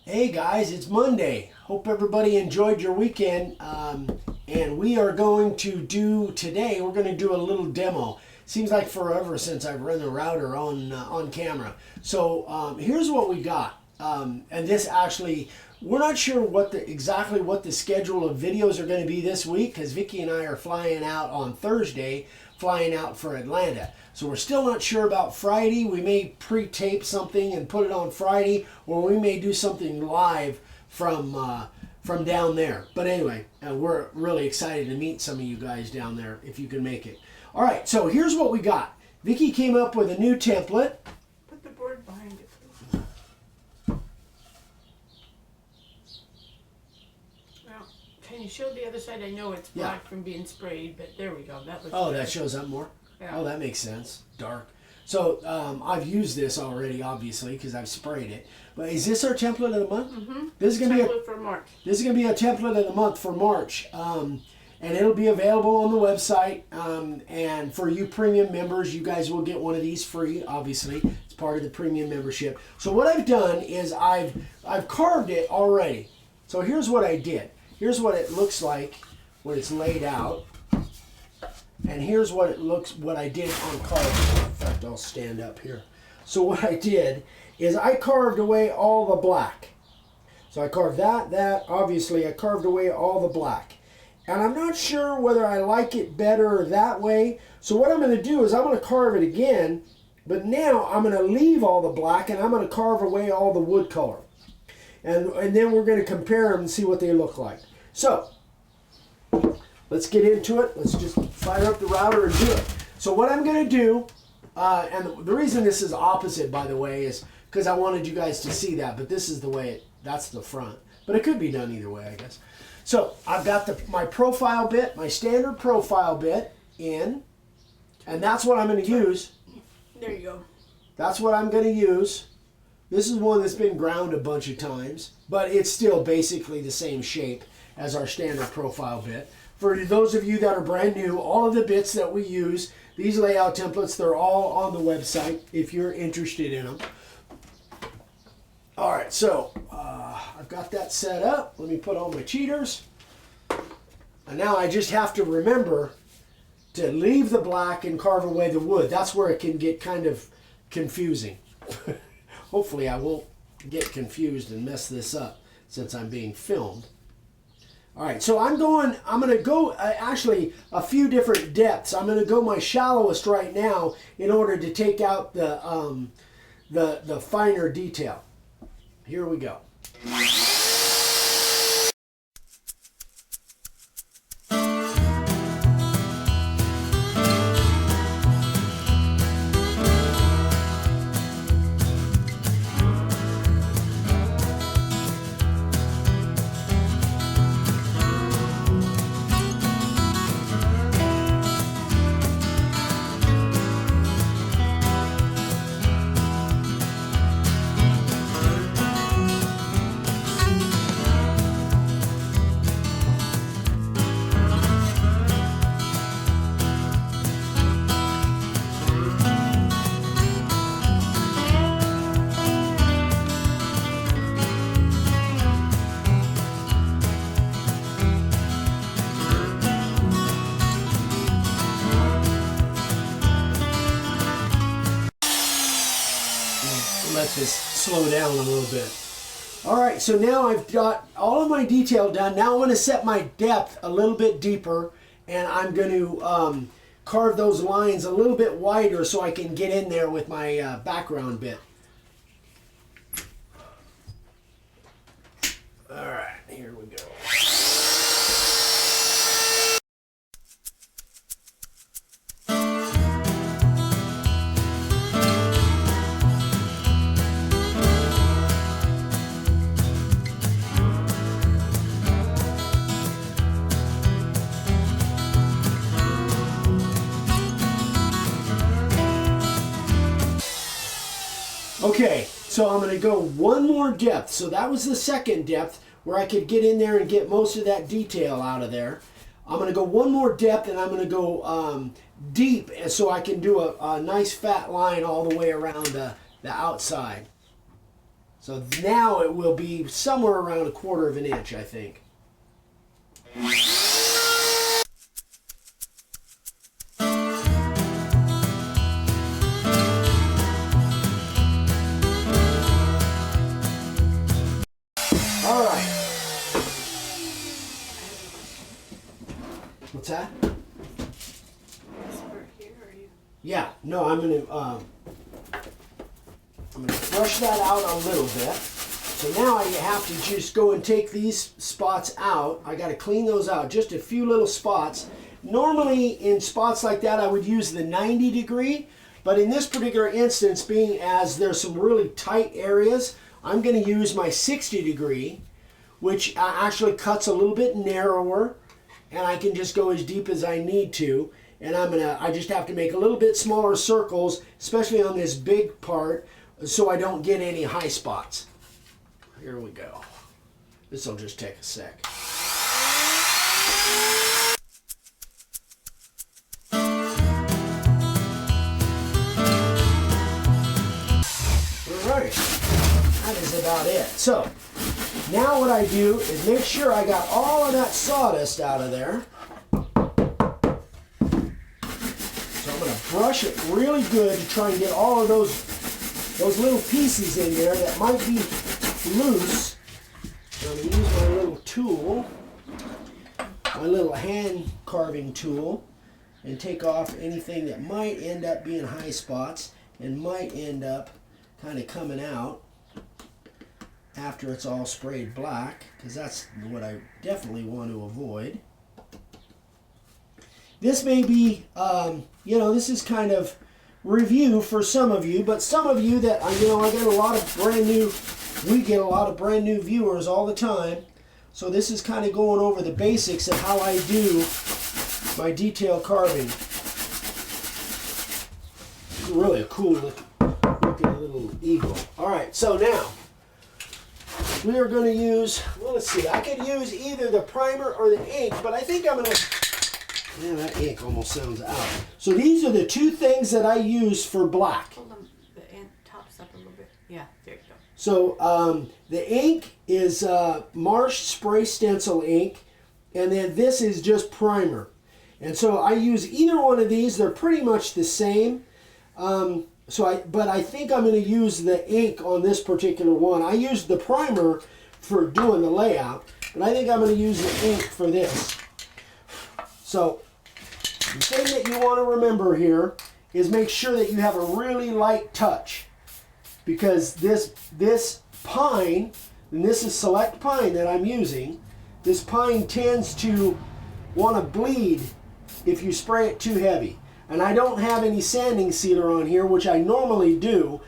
Hey guys, it's Monday. Hope everybody enjoyed your weekend. And we are going to do today, we're going to do a little demo. Seems like forever since I've run the router on camera. So here's what we got. And this actually, we're not sure exactly what the schedule of videos are going to be this week because Vicky and I are flying out on Thursday, flying out for Atlanta. So we're still not sure about Friday. We may pre-tape something and put it on Friday, or we may do something live from down there. But anyway, we're really excited to meet some of you guys down there if you can make it. All right, so here's what we got. Vicky came up with a new template. Put the board behind it, please. Well, can you show the other side? I know it's black from being sprayed, but there we go. That looks Oh, good. that shows up more? Yeah. Oh, that makes sense. Dark. So I've used this already, obviously, because I've sprayed it. But is this our template of the month? Mm-hmm. This is gonna template for March. This is gonna be a template of the month for March, and it'll be available on the website. And for you premium members, you guys will get one of these free. Obviously, it's part of the premium membership. So what I've done is I've carved it already. So here's what I did. Here's what it looks like when it's laid out. And here's what I did on carving. In fact, I'll stand up here. So what I did is I carved away all the black. So I carved obviously I carved away all the black. And I'm not sure whether I like it better that way. So what I'm going to do is I'm going to carve it again, but now I'm going to leave all the black and I'm going to carve away all the wood color. And then we're going to compare them and see what they look like. So let's get into it. Let's just fire up the router and do it. So what I'm going to do, and the reason this is opposite, by the way, is because I wanted you guys to see that. But this is the way that's the front. But it could be done either way, I guess. So I've got my profile bit, my standard profile bit in, and that's what I'm going to use. There you go. That's what I'm going to use. This is one that's been ground a bunch of times, but it's still basically the same shape as our standard profile bit. For those of you that are brand new, all of the bits that we use, these layout templates, they're all on the website if you're interested in them. All right, so I've got that set up. Let me put all my cheaters. And now I just have to remember to leave the black and carve away the wood. That's where it can get kind of confusing. Hopefully I won't get confused and mess this up since I'm being filmed. All right, so I'm going to go actually a few different depths. I'm going to go my shallowest right now in order to take out the finer detail. Here we go. Let this slow down a little bit. All right, so now I've got all of my detail done. Now I'm going to set my depth a little bit deeper, and I'm going to carve those lines a little bit wider so I can get in there with my background bit. All right, here we go. Okay, so I'm going to go one more depth. So that was the second depth where I could get in there and get most of that detail out of there. I'm going to go one more depth, and I'm going to go deep so I can do a nice fat line all the way around the outside. So now it will be somewhere around 1/4 of an inch, I think. All right. What's that? Yeah, no, I'm gonna brush that out a little bit. So now I have to just go and take these spots out. I got to clean those out, just a few little spots. Normally in spots like that I would use the 90 degree, but in this particular instance, being as there's some really tight areas, I'm going to use my 60 degree, which actually cuts a little bit narrower, and I can just go as deep as I need to. And I just have to make a little bit smaller circles, especially on this big part, so I don't get any high spots. Here we go. This will just take a sec. Alright, that is about it. So, now what I do is make sure I got all of that sawdust out of there. So I'm going to brush it really good to try and get all of those little pieces in there that might be loose. So I'm going to use my little tool, my little hand carving tool, and take off anything that might end up being high spots and might end up kind of coming out after it's all sprayed black, because that's what I definitely want to avoid. This may be, this is kind of review for some of you, but some of you that, I get a lot of we get a lot of brand new viewers all the time. So this is kind of going over the basics of how I do my detail carving. Really a cool looking little eagle. All right, so now we are going to use, well, let's see, I could use either the primer or the ink, but I think I'm going to, yeah, that ink almost sounds out. So these are the two things that I use for black. Hold on, the ink tops up a little bit. Yeah, there you go. So the ink is Marsh Spray Stencil ink, and then this is just primer. And so I use either one of these. They're pretty much the same. But I think I'm going to use the ink on this particular one. I used the primer for doing the layout, but I think I'm going to use the ink for this. So the thing that you want to remember here is make sure that you have a really light touch, because this pine, and this is select pine that I'm using, this pine tends to want to bleed if you spray it too heavy. And I don't have any sanding sealer on here, which I normally do,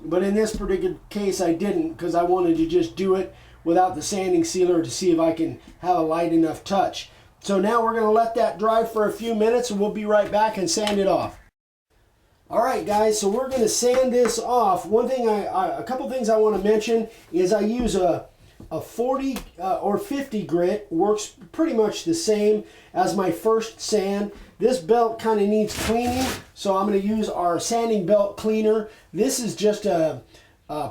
but in this particular case I didn't, because I wanted to just do it without the sanding sealer to see if I can have a light enough touch. So now we're going to let that dry for a few minutes, and we'll be right back and sand it off. Alright guys, so we're going to sand this off. One thing, a couple things I want to mention is I use a 40 or 50 grit. Works pretty much the same as my first sand. This belt kind of needs cleaning, so I'm going to use our sanding belt cleaner. This is just a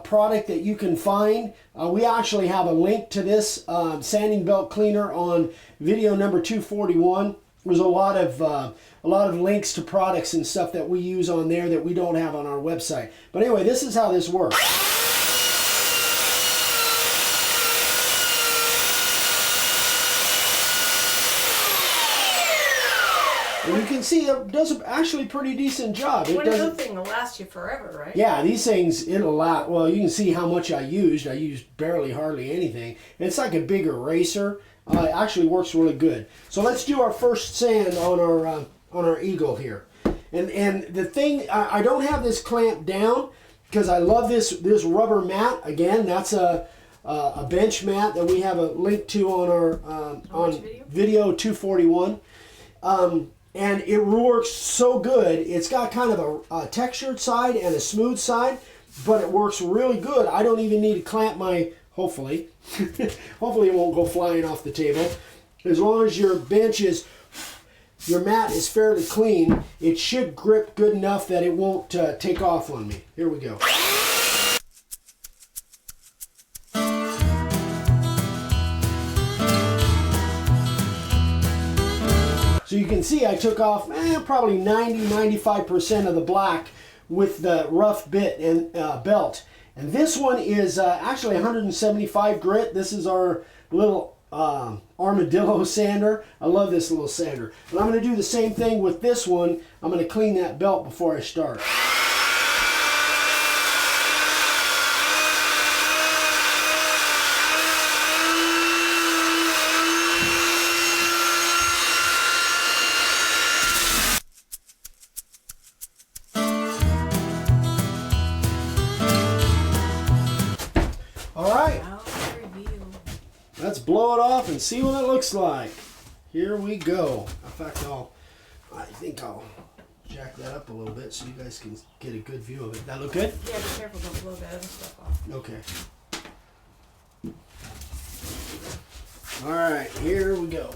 product that you can find. We actually have a link to this sanding belt cleaner on video number 241. There's a lot of links to products and stuff that we use on there that we don't have on our website. But anyway, this is how this works. And you can see it does actually a pretty decent job. One of those things will last you forever, right? Yeah, these things, it'll last. Well, you can see how much I used. I used barely hardly anything. It's like a big eraser. It actually works really good. So let's do our first sand on our eagle here. And the thing, I don't have this clamped down because I love this rubber mat. Again, that's a bench mat that we have a link to on our on video 241. And it works so good. It's got kind of a textured side and a smooth side, but it works really good. I don't even need to clamp my, hopefully, hopefully it won't go flying off the table. As long as your mat is fairly clean, it should grip good enough that it won't take off on me. Here we go. can see, I took off probably 90-95% of the black with the rough bit and belt. And this one is actually 175 grit. This is our little armadillo sander. I love this little sander. And I'm going to do the same thing with this one. I'm going to clean that belt before I start. Let's blow it off and see what it looks like. Here we go. In fact, I think I'll jack that up a little bit so you guys can get a good view of it. That look good? Yeah, be careful, don't blow that other stuff off. Okay. All right, here we go.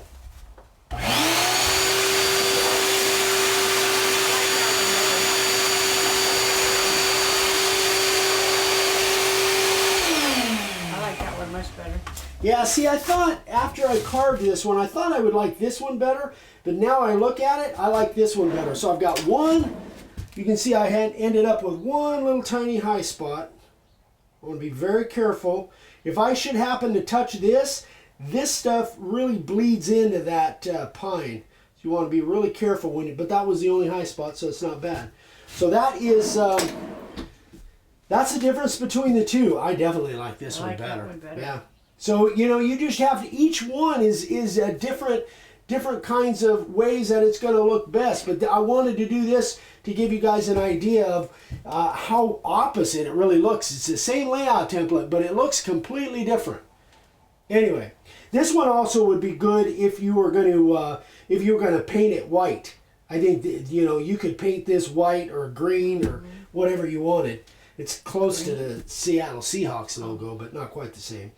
Much better. Yeah, see, I thought after I carved this one, I thought I would like this one better, but now I look at it, I like this one better. So I've got one, you can see I had ended up with one little tiny high spot. I want to be very careful. If I should happen to touch this stuff really bleeds into that pine. So you want to be really careful when you, but that was the only high spot, so it's not bad. So that is... that's the difference between the two. I definitely like this one better. That one better. Yeah. So, you know, you just have to, each one is a different kinds of ways that it's going to look best. But I wanted to do this to give you guys an idea of how opposite it really looks. It's the same layout template, but it looks completely different. Anyway, this one also would be good if you were going to paint it white. I think that, you know, you could paint this white or green or whatever you wanted. It's close to the Seattle Seahawks logo, but not quite the same.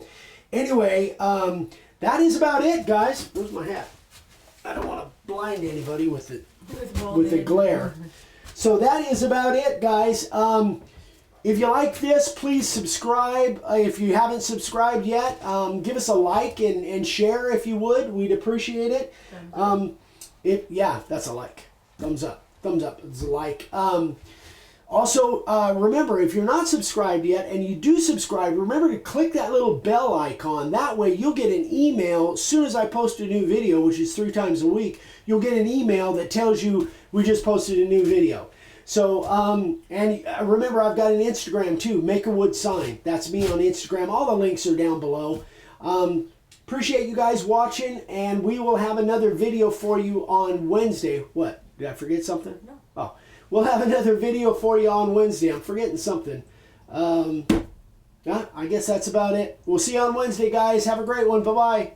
Anyway, that is about it, guys. Where's my hat? I don't want to blind anybody with the glare. So that is about it, guys. If you like this, please subscribe. If you haven't subscribed yet, give us a like and share if you would. We'd appreciate it. Yeah, that's a like. Thumbs up. Thumbs up. It's a like. Also, remember, if you're not subscribed yet and you do subscribe, remember to click that little bell icon. That way you'll get an email as soon as I post a new video, which is 3 times a week. You'll get an email that tells you we just posted a new video. So, and remember, I've got an Instagram too, Make a Wood Sign. That's me on Instagram. All the links are down below. Appreciate you guys watching, and we will have another video for you on Wednesday. What? Did I forget something? No. Oh. We'll have another video for you on Wednesday. I'm forgetting something. I guess that's about it. We'll see you on Wednesday, guys. Have a great one. Bye-bye.